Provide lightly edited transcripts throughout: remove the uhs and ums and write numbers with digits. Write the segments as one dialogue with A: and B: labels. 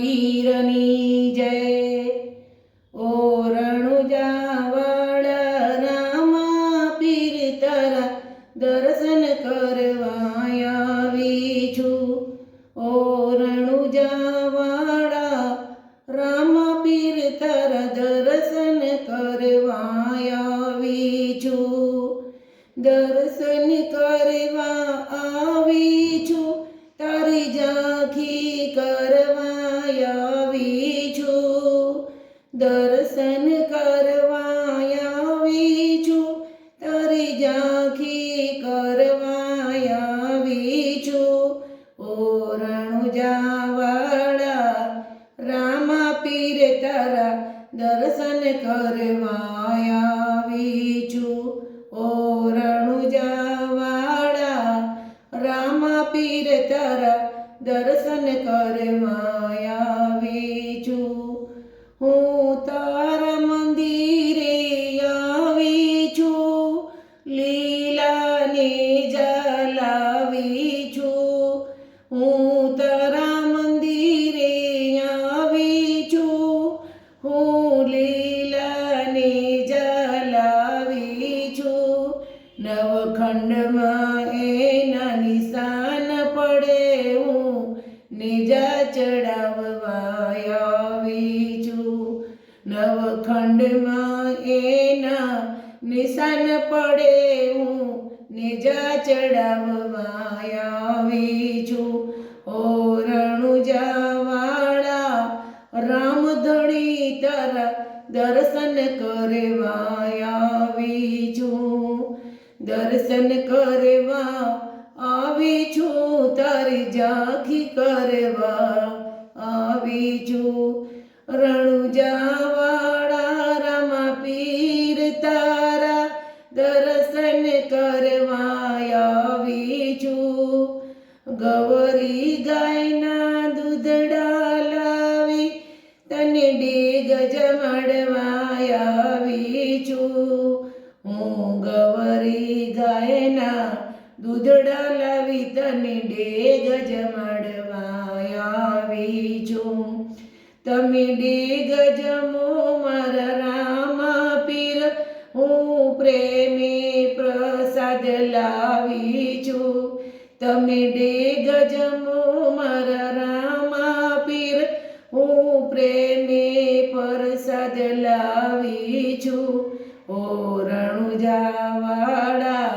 A: પીરની જય। ઓ રણુજાવાળા રામા પીર તારા દર્શન કરવા આવી છું। ઓ રણુજાવાળા રામા પીર તારા દર્શન કરવા આવી છું। દર્શન કરવા આવી છું, તારી ઝાંખી કરવા આવી છું। દર્શન કરવા આવી છું, તારી ઝાંખી કરવા આવી છું। ઓ રણુજાવાળા રામા પીર તારા દર્શન કરવા આવી છું। ઓ રણુજાવાળા રામા પીર તારા દર્શન કરવા આવી છું। હું તારા મંદિરે આવી છું, લીલાને જલાવી છું। હું તારા મંદિરે આવી છું, હું લીલાને જલાવી છું। નવખંડમાં એના નિશાન પડે, હું નેજા ચડાવવા આવી છું। નવખંડમાં એના નિશાન પડે, હું નેજા ચડાવવા આવી છું। ઓ રણુજાવાળા રામધણી તારા દર્શન કરવા આવી છું। દર્શન કરવા આવી છું, તારી ઝાંખી કરવા આવી છું। રણુજાવાળા રામા પીર તારા દર્શન કરવા આવી છું। ગવરી ગાયના દૂધડા લાવી તને ડેગ જમાડવા આવી છું। હું ગવરી ગાયના દૂધડા લાવી તને ડેગ જમાડવા આવી છું। તમે ડેગ જમો મારા રામા પીર, હું પ્રેમે પ્રસાદ લાવી છું। તમે ડેગ જમો મારા રામા પીર, હું પ્રેમે પ્રસાદ લાવી છું। ઓ રણુજાવાળા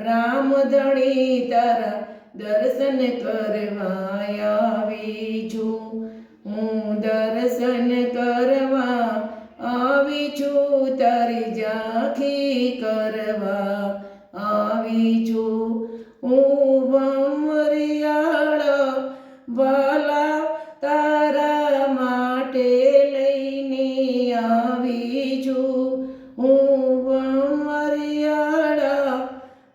A: રામધણી તારા દર્શન કરવા આવી છું। હું દર્શન કરવા આવી છું, તારી ઝાંખી કરવા આવી છું। હું ભમરિયાળા વાલા તારા માટે લઈને આવી છું। હું ભમરિયાળા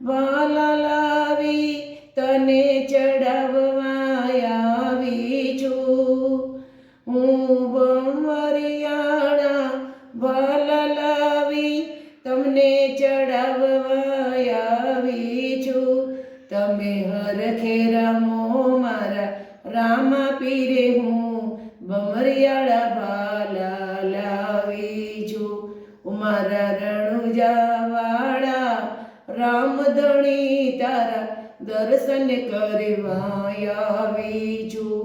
A: વાલા લાવી તને ચડાવવા આવી છું। હું ભમરિયાળા વાલા લાવી તમને ચડાવવા આવી છું। તમે હરખે રમો મારા રામા પીરે, હું ભમરિયાળા વાલા લાવી છું। મારા રણુજાવાળા રામધણી તારા દર્શન કરવા આવી છું।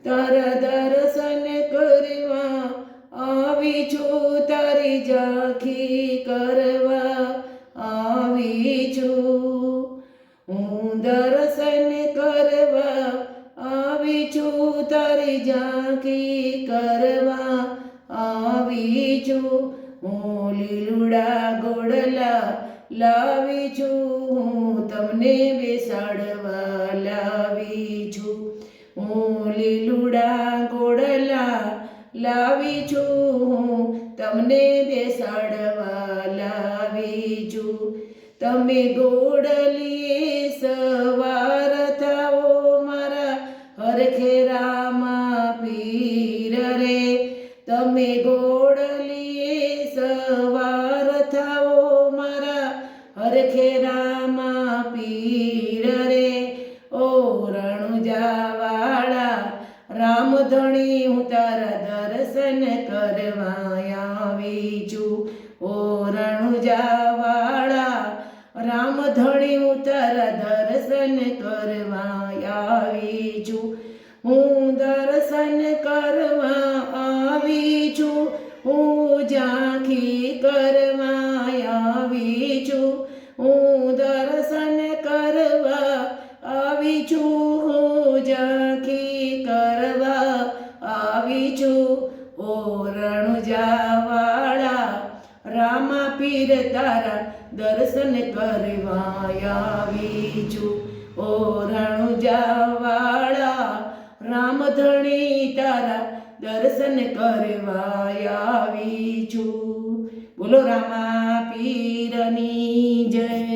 A: તારા દર્શન કરવા આવી છું, તારી ઝાંખી કરવા આવી છું। હું દર્શન કરવા આવી છું, તારી ઝાંખી કરવા આવી છું। હું લીલુડા ગોળલા લાવી છું, હું તમને બેસાડવા લાવી છું। હું લીલુડા ગોળલા લાવી છું, હું તમને બેસાડવા લાવી છું। તમે ગોળલીએ સવાર થાઓ મારા હરખે રામા પીર રે। તમે ગોળલીએ સવાર થાઓ મારા હરખે રામા પીર રે। ઓ રણુજાવાળા રામ ધણી હું તારા દર્શન કરવા આવી છું ઓ રણુજાવાળા રામ ધણી હું તારા દર્શન કરવા આવી છું હું દર્શન કરવા આવી છું હું ઝાંખી કરવા આવી છું હું દર્શન કરવા આવી છું હું ઝાંખી કરવા આવી છું ઓ રણુજાવાળા રામા પીર તારા દર્શન કરવા આવી છું ઓ રણુજાવાળા રામ ધણી તારા દર્શન કરવા આવી છું બોલો રામા પીરની જય